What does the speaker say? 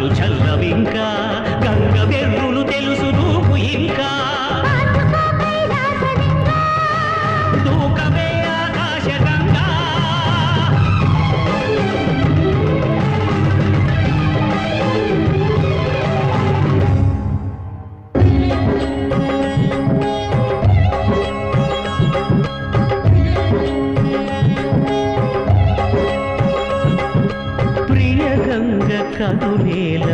కలలు చల్లవింకా గంగ వెర్రులు తెలుసు నువ్వు ఇంకా దూకవే ఆకాశ గంగా ప్రియ గంగ కనులేల